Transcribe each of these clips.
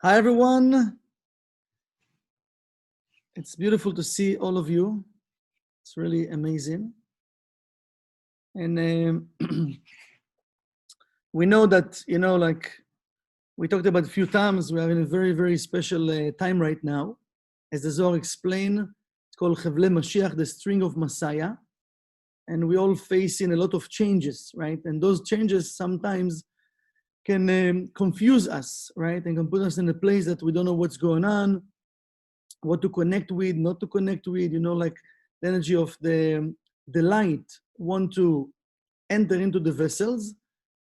Hi, everyone. It's beautiful to see all of you. It's really amazing. And we know that, like we talked about a few times, we are in a very, very special time right now. As the Zohar explained, it's called Chevle Mashiach, the string of Messiah. And we all facing a lot of changes, right? And those changes sometimes can confuse us, right? And can put us in a place that we don't know what's going on, what to connect with, not to connect with, like the energy of the light want to enter into the vessels.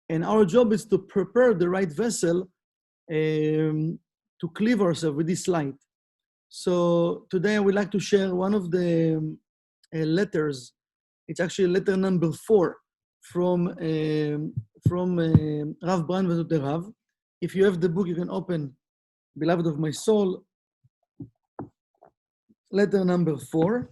And our job is to prepare the right vessel to cleave ourselves with this light. So today I would like to share one of the letters. It's actually letter number 4 from Rav Bran Vezut Rav. If you have the book, you can open Beloved of My Soul, letter number 4.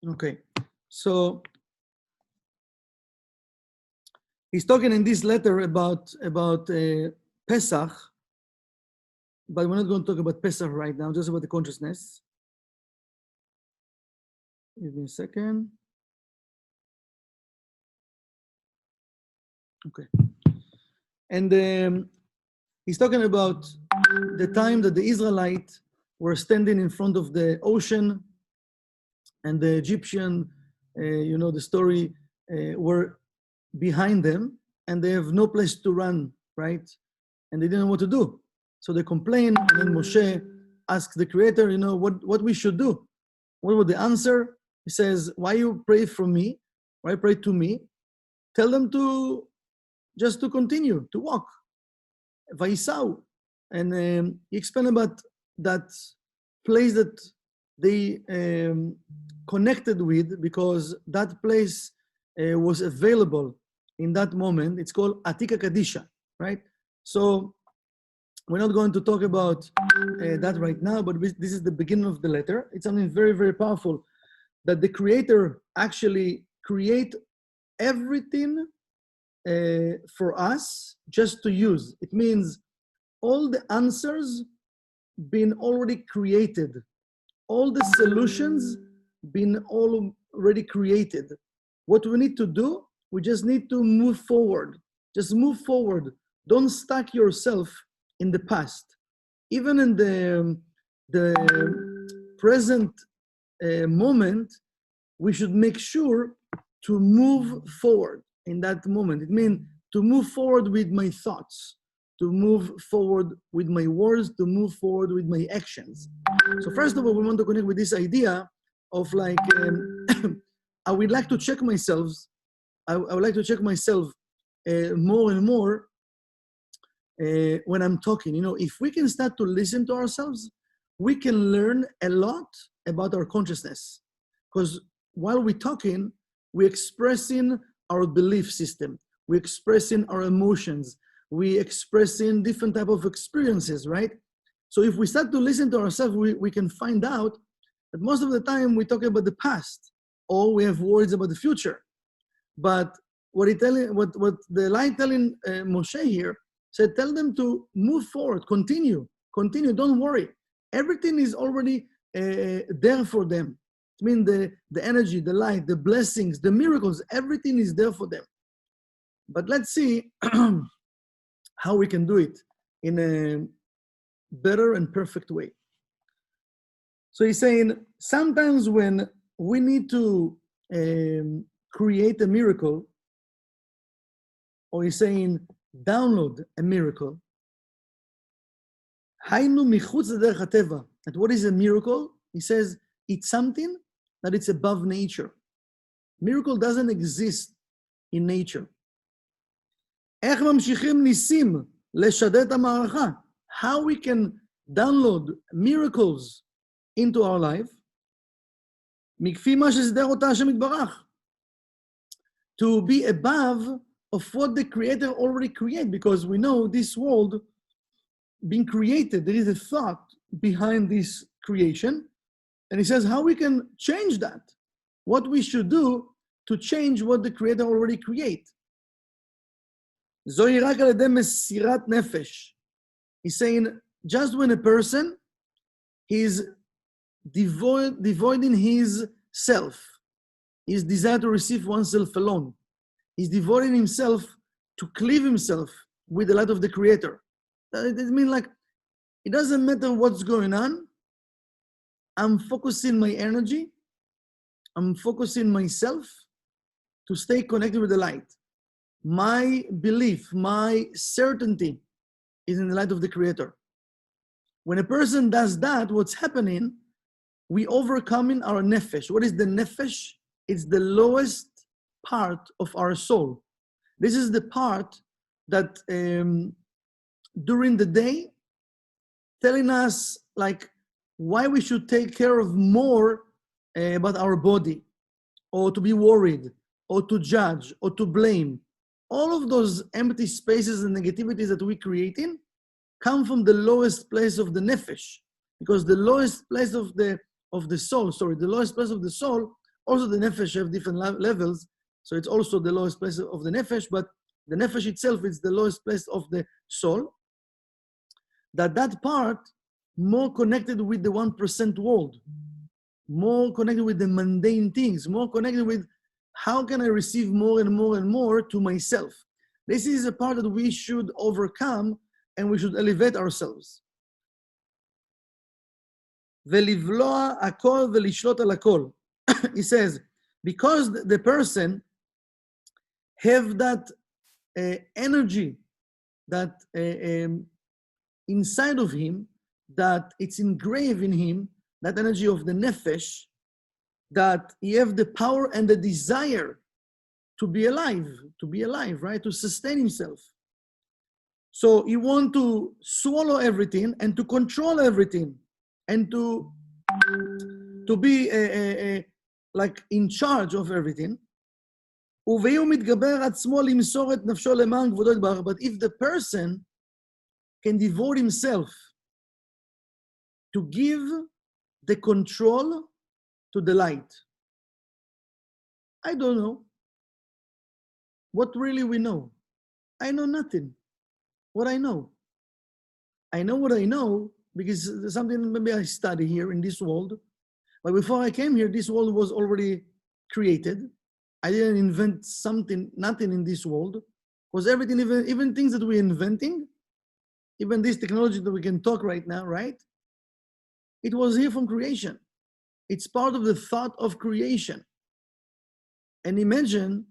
Okay, so he's talking in this letter about Pesach, but we're not going to talk about Pesach right now, just about the consciousness. Give me a second. Okay. And he's talking about the time that the Israelites were standing in front of the ocean, and the Egyptian, the story, were behind them, and they have no place to run, right? And they didn't know what to do. So they complained, and then Moshe asked the Creator, what we should do. What was the answer? He says, why you pray for me? Why pray to me? Tell them to just to continue, to walk. Vaisau. And he explained about that place that they connected with, because that place was available in that moment. It's called Atika Kadisha, right? So we're not going to talk about that right now, but this is the beginning of the letter. It's something very, very powerful, that the Creator actually create everything for us just to use. It means all the answers been already created. All the solutions been already created. What we need to do, we just need to move forward. Just move forward. Don't stuck yourself in the past. Even in the present moment, we should make sure to move forward in that moment. It means to move forward with my thoughts, to move forward with my words, to move forward with my actions. So first of all, we want to connect with this idea of like, I would like to check myself. I would like to check myself more and more when I'm talking. If we can start to listen to ourselves, we can learn a lot about our consciousness. Because while we're talking, we're expressing our belief system. We're expressing our emotions. We're expressing different type of experiences, right? So if we start to listen to ourselves, we can find out that most of the time we talk about the past, or we have worries about the future. But what the light telling Moshe here said, tell them to move forward, continue, don't worry. Everything is already there for them. I mean, the energy, the light, the blessings, the miracles, everything is there for them. But let's see how we can do it in a better and perfect way. So he's saying, sometimes when we need to create a miracle, or he's saying, download a miracle, and what is a miracle? He says, it's something that it's above nature. Miracle doesn't exist in nature. How we can download miracles into our life? To be above of what the Creator already created, because we know this world being created, there is a thought behind this creation, and he says how we can change that. What we should do to change what the Creator already create. זוהי רק על ידי מסירת נפש. He's saying, just when a person is devoiding his self, his desire to receive oneself alone, he's devoting himself to cleave himself with the light of the Creator. It means like, it doesn't matter what's going on, I'm focusing my energy, I'm focusing myself to stay connected with the light. My belief, my certainty is in the light of the Creator. When a person does that, what's happening, we overcoming our nefesh. What is the nefesh? It's the lowest part of our soul. This is the part that during the day, telling us like why we should take care of more about our body, or to be worried, or to judge, or to blame. All of those empty spaces and negativities that we're creating come from the lowest place of the nefesh, because the lowest place of the soul, the lowest place of the soul, also the nefesh have different levels, so it's also the lowest place of the nefesh, but the nefesh itself is the lowest place of the soul, that part more connected with the 1% world, more connected with the mundane things, more connected with how can I receive more and more and more to myself. This is a part that we should overcome and we should elevate ourselves. ולבלוע הכל ולשלוט על הכל. He says, because the person have that energy that inside of him, that it's engraved in him, that energy of the nefesh, that he have the power and the desire to be alive, right? To sustain himself. So he want to swallow everything and to control everything and to be like in charge of everything. But if the person can devote himself to give the control to the light. I don't know. What really we know? I know nothing. What I know what I know because there's something maybe I study here in this world. But before I came here, this world was already created. I didn't invent nothing in this world. Because everything, even things that we're inventing, even this technology that we can talk right now, right? It was here from creation. It's part of the thought of creation. And imagine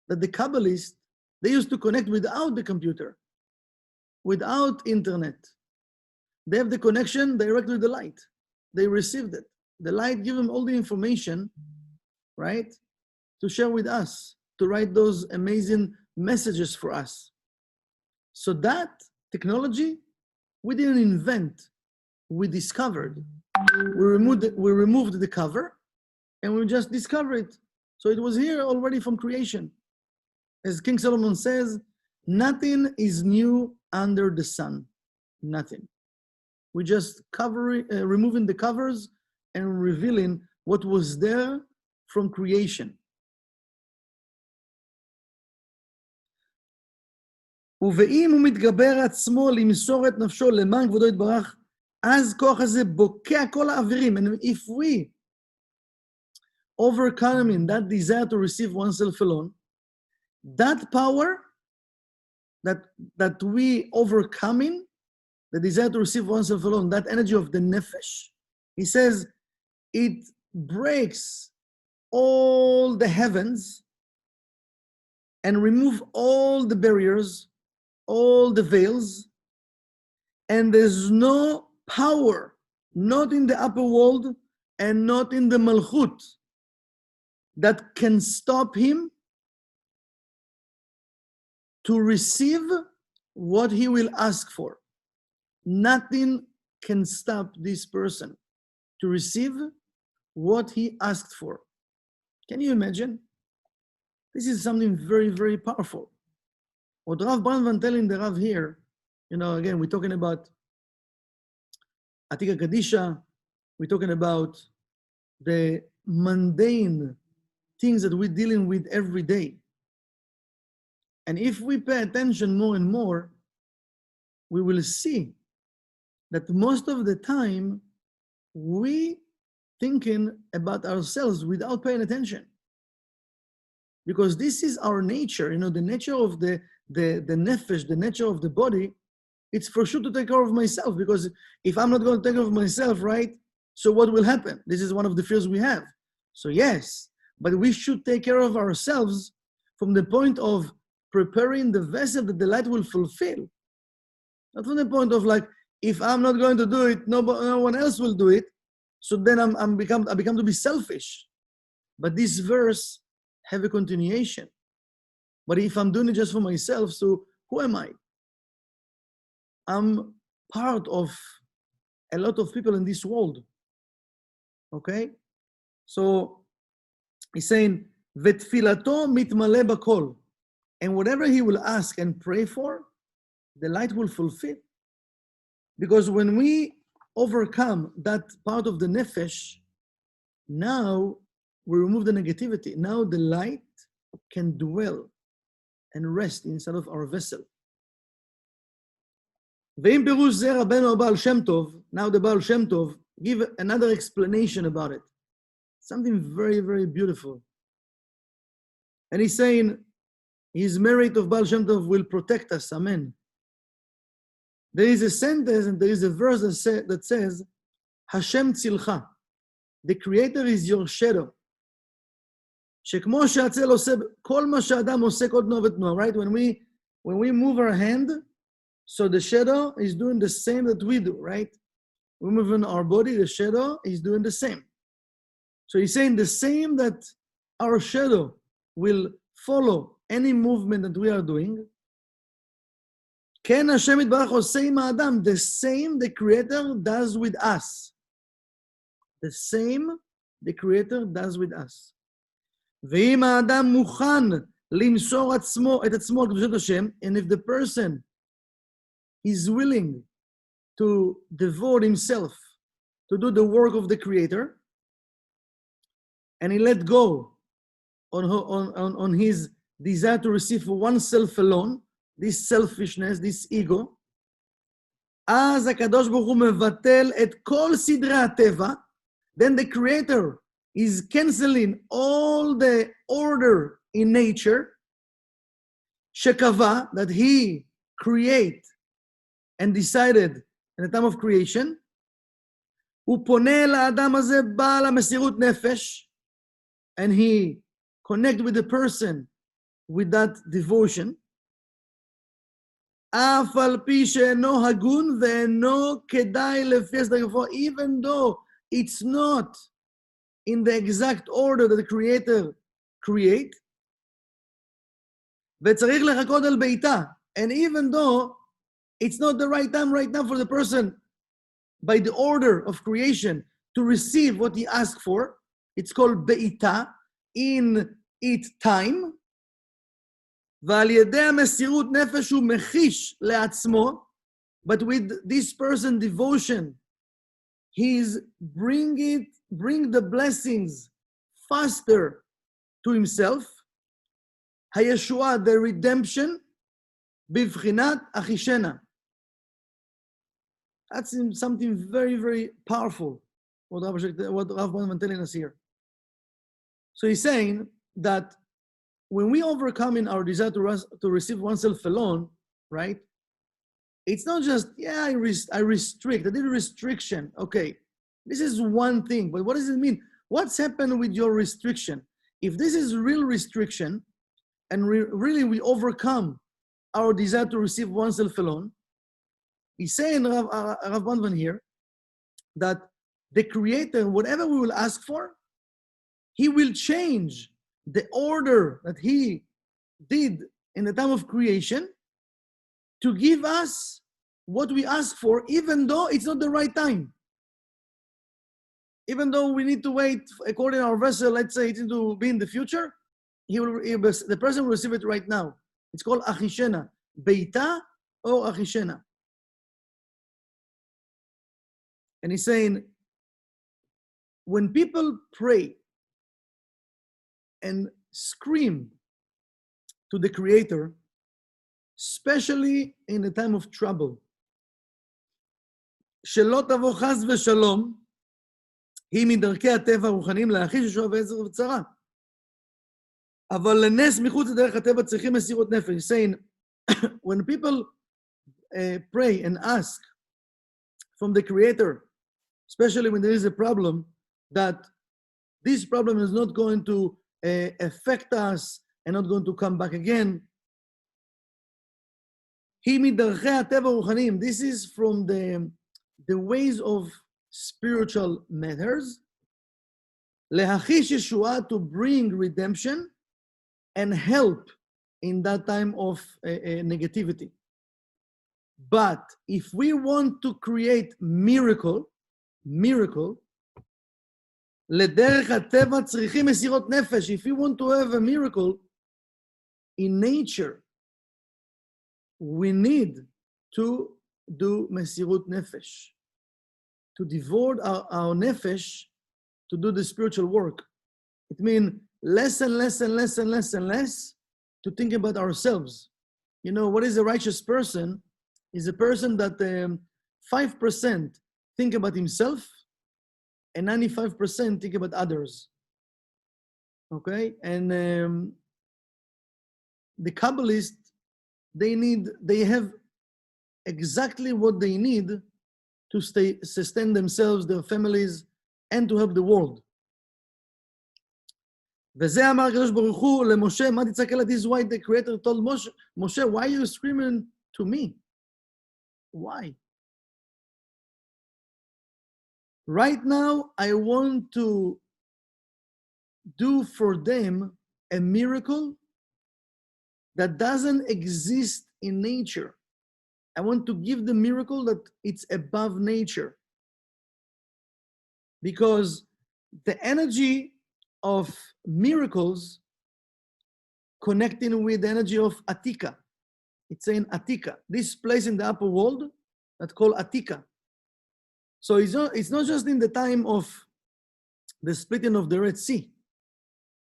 that the Kabbalists, they used to connect without the computer, without internet. They have the connection directly with the light. They received it. The light gives them all the information, right, to share with us, to write those amazing messages for us. So that technology, we didn't invent, we discovered. We removed the cover and we just discovered it. So it was here already from creation. As King Solomon says, nothing is new under the sun, nothing. We just removing the covers and revealing what was there from creation. ואם הוא מתגבר עצמו למסור את נפשו למען כבודו יתברך, אז כוח הזה בוקע כל האווירים. And if we overcoming that desire to receive oneself alone, that power that we overcoming, the desire to receive oneself alone, that energy of the nefesh, he says, it breaks all the heavens and remove all the barriers, all the veils, and there's no power, not in the upper world and not in the Malchut, that can stop him to receive what he will ask for. Nothing can stop this person to receive what he asked for. Can you imagine? This is something very, very powerful. What Rav Branvan telling the Rav here, again, we're talking about Atika Kadisha, we're talking about the mundane things that we're dealing with every day. And if we pay attention more and more, we will see that most of the time we thinking about ourselves without paying attention. Because this is our nature, the nature of the nefesh, the nature of the body. It's for sure to take care of myself, because if I'm not going to take care of myself, right? So what will happen? This is one of the fears we have. So yes, but we should take care of ourselves from the point of preparing the vessel that the light will fulfill. Not from the point of like, if I'm not going to do it, no one else will do it. So then I become to be selfish. But this verse have a continuation. But if I'm doing it just for myself, so who am I? I'm part of a lot of people in this world. Okay? So he's saying, Vetfilato mitmale bakol. And whatever he will ask and pray for, the light will fulfill. Because when we overcome that part of the nefesh, now we remove the negativity. Now the light can dwell and rest inside of our vessel. Ve'im pirush ze Rabbeinu Baal Shem Tov, now the Baal Shem Tov, give another explanation about it. Something very, very beautiful. And he's saying, his merit of Baal Shem Tov will protect us, amen. There is a sentence and there is a verse that says, Hashem tzilcha, the Creator is your shadow. שכמו שהצל עושה, כל מה שהאדם עושה כל תנועה ותנועה, right? When we move our hand, so the shadow is doing the same that we do, right? We move in our body, the shadow is doing the same. So he's saying the same that our shadow will follow any movement that we are doing. כן השם יתברך עושה עם האדם, the same the Creator does with us. The same the Creator does with us. ואם האדם מוכן למסור את עצמו לקדושת השם, and if the person is willing to devote himself to do the work of the Creator, and he let go on his desire to receive for oneself alone, this selfishness, this ego, אז הקדוש ברוך הוא מבטל את כל סדרי הטבע, then the Creator is canceling all the order in nature, שקבע, that he create and decided in the time of creation, הוא פונה לאדם הזה בעל המסירות נפש, and he connect with the person with that devotion, אף על פי שאינו הגון ואינו כדאי לפי הסדר, even though it's not in the exact order that the Creator create, וצריך לחכות על בעיטה, and even though it's not the right time right now for the person by the order of creation to receive what he asked for, it's called בעיטה, in its time, ועל ידי המסירות נפש הוא מחיש לעצמו, but with this person devotion, he's bring the blessings faster to himself, הישועה, the redemption, בבחינת אחישנה. That's something very, very powerful, what Rav Bondman telling us here. So he's saying that when we overcome in our desire to receive oneself alone, right? It's not just, I restrict, I did a restriction. Okay, this is one thing, but what does it mean? What's happened with your restriction? If this is real restriction, and really we overcome our desire to receive oneself alone, he's saying, Rav Bondman here, that the Creator, whatever we will ask for, he will change the order that he did in the time of creation to give us what we ask for, even though it's not the right time. Even though we need to wait according to our vessel, let's say it's to be in the future, the person will receive it right now. It's called achishena, beita or achishena. And he's saying, when people pray and scream to the Creator, especially in a time of trouble. שלא תבוא חס ושלום, היא מדרכי הטבע הרוחניים להחיש ישועה ועזר וצרה. אבל לנס מחוץ לדרך הטבע צריכים מסירות נפש. Saying, when people pray and ask from the Creator, especially when there is a problem, that this problem is not going to affect us and not going to come back again. היא מדרכי הטבע הרוחניים. This is from the ways of spiritual matters. להחיש ישועה, to bring redemption and help in that time of negativity. But if we want to create miracle, לדרך הטבע צריכים מסירות נפש. If we want to have a miracle in nature, we need to do mesirut nefesh, to devote our nefesh to do the spiritual work. It means less and less and less and less and less to think about ourselves. You know, what is a righteous person? Is a person that 5% think about himself and 95% think about others. Okay? And the Kabbalists, they have exactly what they need to sustain themselves, their families, and to help the world. וזה אמר הקדוש ברוך הוא למשה, מה תצעק אליי? This is why the Creator told Moshe, why are you screaming to me? Why? Right now, I want to do for them a miracle that doesn't exist in nature. I want to give the miracle that it's above nature. Because the energy of miracles connecting with the energy of Atika. It's saying Atika, this place in the upper world that's called Atika. So it's not just in the time of the splitting of the Red Sea.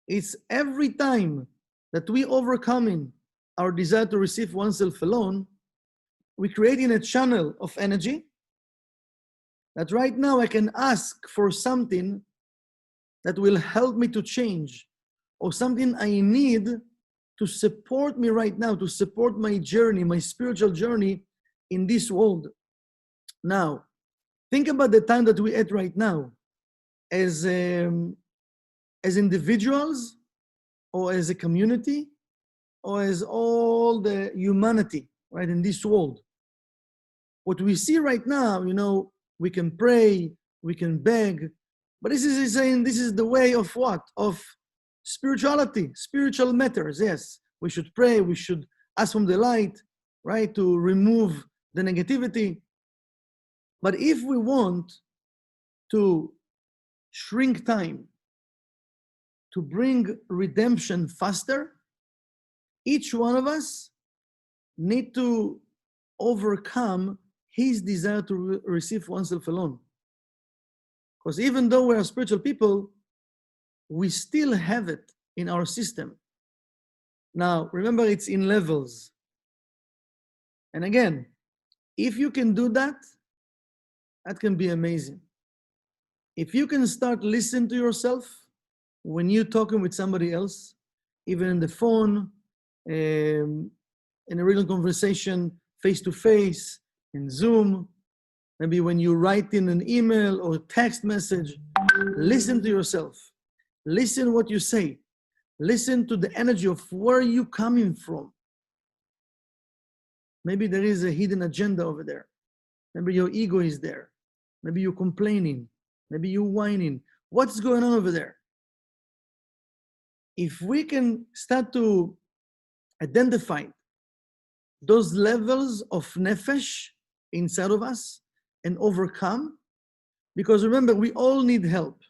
It's every time that we overcoming our desire to receive oneself alone, we're creating a channel of energy that right now I can ask for something that will help me to change, or something I need to support me right now, to support my journey, my spiritual journey in this world. Now, think about the time that we're at right now as individuals, or as a community, or as all the humanity, right, in this world. What we see right now, you know, we can pray, we can beg, but this is saying this is the way of what? Of spirituality, spiritual matters. Yes, we should pray, we should ask from the light, right, to remove the negativity. But if we want to shrink time, to bring redemption faster, each one of us need to overcome his desire to receive oneself alone. Because even though we are spiritual people, we still have it in our system. Now, remember, it's in levels. And again, if you can do that, that can be amazing. If you can start listening to yourself when you're talking with somebody else, even in the phone, in a real conversation, face-to-face, in Zoom, maybe when you write in an email or text message, listen to yourself. Listen what you say. Listen to the energy of where you coming from. Maybe there is a hidden agenda over there. Maybe your ego is there. Maybe you're complaining. Maybe you're whining. What's going on over there? If we can start to identify those levels of nefesh inside of us and overcome, because remember, we all need help.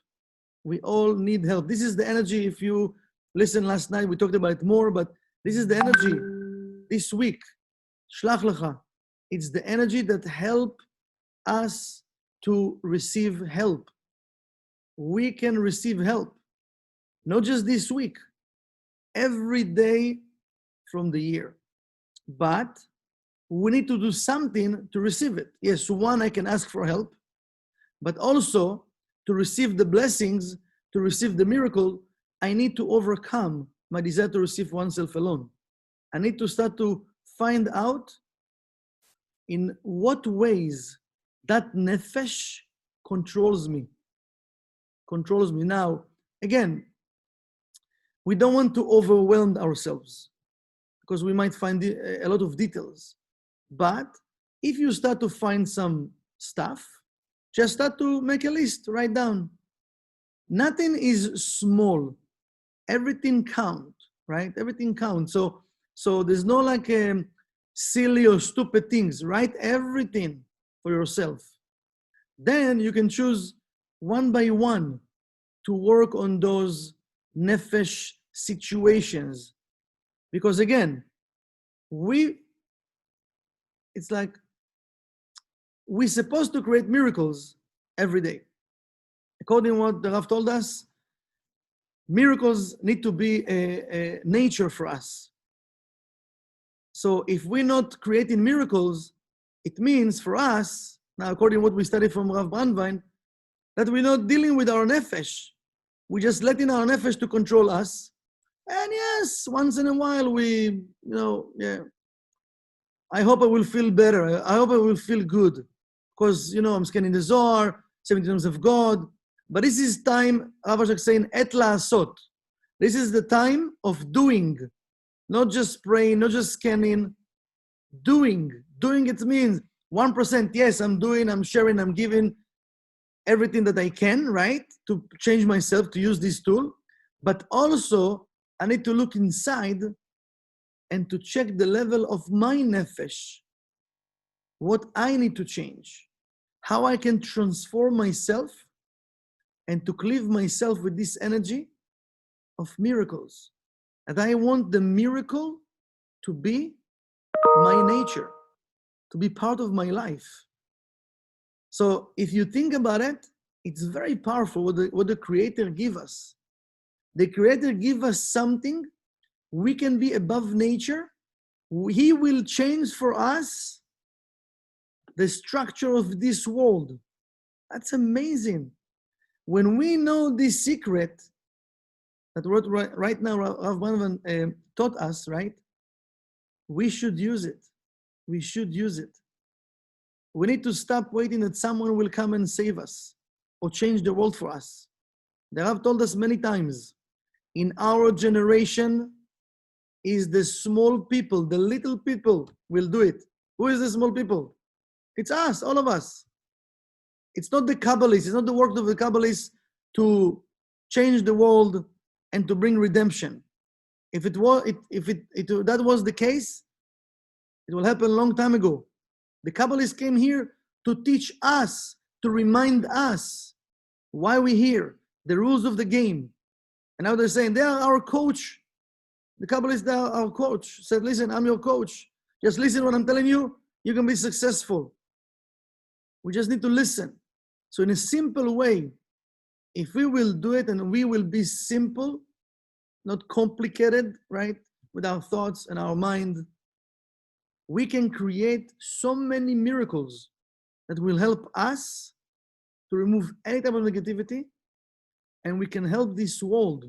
We all need help. This is the energy. If you listened last night, we talked about it more, but this is the energy this week. Shlach lecha. It's the energy that help us to receive help. We can receive help, not just this week, every day from the year. But we need to do something to receive it. Yes, one, I can ask for help, but also to receive the blessings, to receive the miracle, I need to overcome my desire to receive oneself alone. I need to start to find out in what ways that nefesh controls me. Now, again, we don't want to overwhelm ourselves because we might find a lot of details. But if you start to find some stuff, just start to make a list, write down. Nothing is small. Everything counts, right? Everything counts. So there's no like silly or stupid things. Write everything for yourself. Then you can choose one by one to work on those nefesh situations. Because again, it's like we're supposed to create miracles every day. According to what the Rav told us, miracles need to be a nature for us. So if we're not creating miracles, it means for us, now according to what we studied from Rav Brandwein, that we're not dealing with our nefesh. We're just letting our nefesh to control us. And yes, once in a while I hope I will feel better. I hope I will feel good. Because, I'm scanning the Zohar, 70 names of God. But this is time, Rav Ashak saying, et la'asot. This is the time of doing. Not just praying, not just scanning. Doing. Doing, it means 1%. Yes, I'm doing, I'm sharing, I'm giving everything that I can, right? To change myself, to use this tool. But also, I need to look inside and to check the level of my nefesh. What I need to change. How I can transform myself and to cleave myself with this energy of miracles. And I want the miracle to be my nature, to be part of my life. So if you think about it, it's very powerful what the Creator give us. The Creator give us something. We can be above nature. He will change for us the structure of this world. That's amazing. When we know this secret that right now Rav Brandwein taught us, right? We should use it. We should use it. We need to stop waiting that someone will come and save us or change the world for us. The Rav told us many times, in our generation is the small people, the little people will do it. Who is the small people? It's us, all of us. It's not the Kabbalists, it's not the work of the Kabbalists to change the world and to bring redemption. If that was the case, it will happen a long time ago. The Kabbalists came here to teach us, to remind us why we're here, the rules of the game. And now they're saying, they are our coach. The Kabbalists, they are our coach. Said, listen, I'm your coach. Just listen what I'm telling you, you can be successful. We just need to listen. So in a simple way, if we will do it and we will be simple, not complicated, right, with our thoughts and our mind, we can create so many miracles that will help us to remove any type of negativity, and we can help this world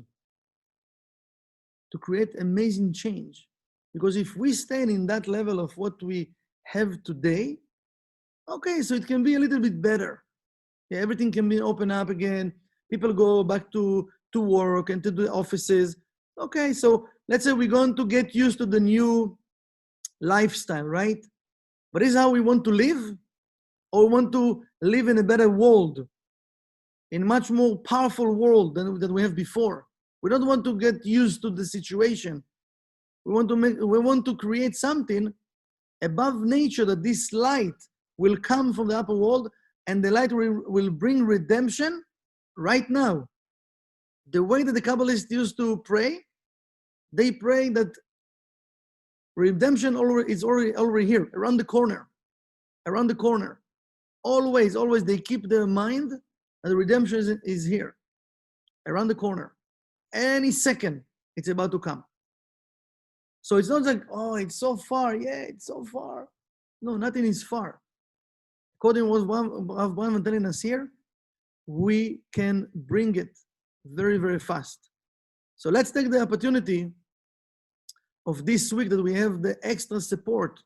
to create amazing change. Because if we stand in that level of what we have today, okay, so it can be a little bit better. Yeah, everything can be open up again. People go back to work and to the offices. Okay, so let's say we're going to get used to the new lifestyle, right? But is how we want to live? Or we want to live in a better world, in a much more powerful world than we have before? We don't want to get used to the situation. We want to create something above nature, that this light will come from the upper world and the light will bring redemption right now. The way that the Kabbalists used to pray, they pray that redemption is already here, around the corner. Around the corner. Always they keep their mind that the redemption is here, around the corner. Any second, it's about to come. So it's not like, oh, it's so far. Yeah, it's so far. No, nothing is far. According to what Rav Bran was telling us here, we can bring it very, very fast. So let's take the opportunity of this week that we have the extra support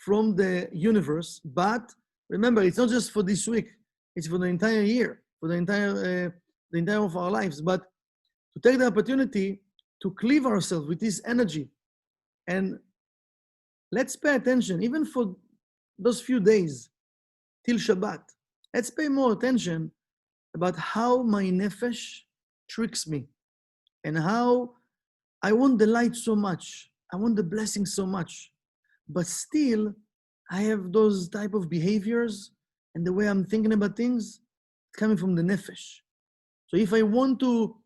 from the universe. But remember, it's not just for this week, it's for the entire year, for the entire of our lives. But to take the opportunity to cleave ourselves with this energy, and let's pay attention, even for those few days till Shabbat. Let's pay more attention about how my nefesh tricks me and how I want the light so much. I want the blessing so much, but still I have those type of behaviors and the way I'm thinking about things coming from the nefesh. So if I want to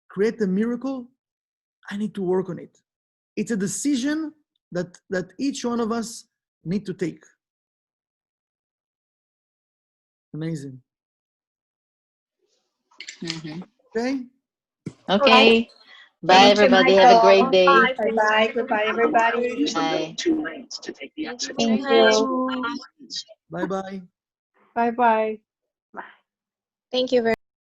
create a miracle, I need to work on it. It's a decision that each one of us need to take. Amazing. Mhm. Okay? Okay. Bye, everybody. Have a great day. Bye-bye. Goodbye, everybody. Bye. Thank you. Bye-bye. Bye-bye. Thank you very